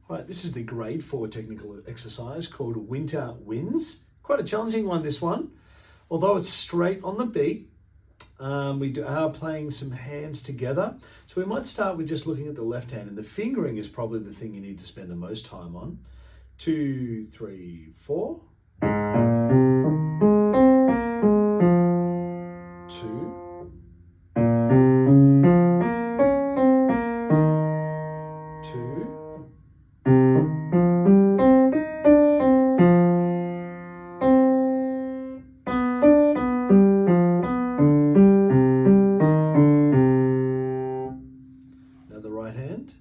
Right, this is the grade 4 technical exercise called Winter Winds. Quite a challenging one, this one. Although it's straight on the beat, we are playing some hands together. So we might start with just looking at the left hand, and the fingering is probably the thing you need to spend the most time on. 2, 3, 4. 2. 2. Now the right hand,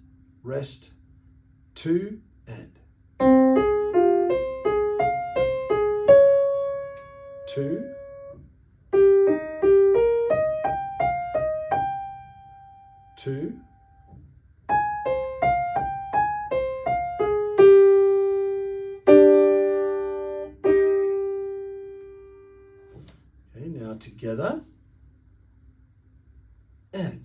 rest, 2, and 2, 2, okay, now together, and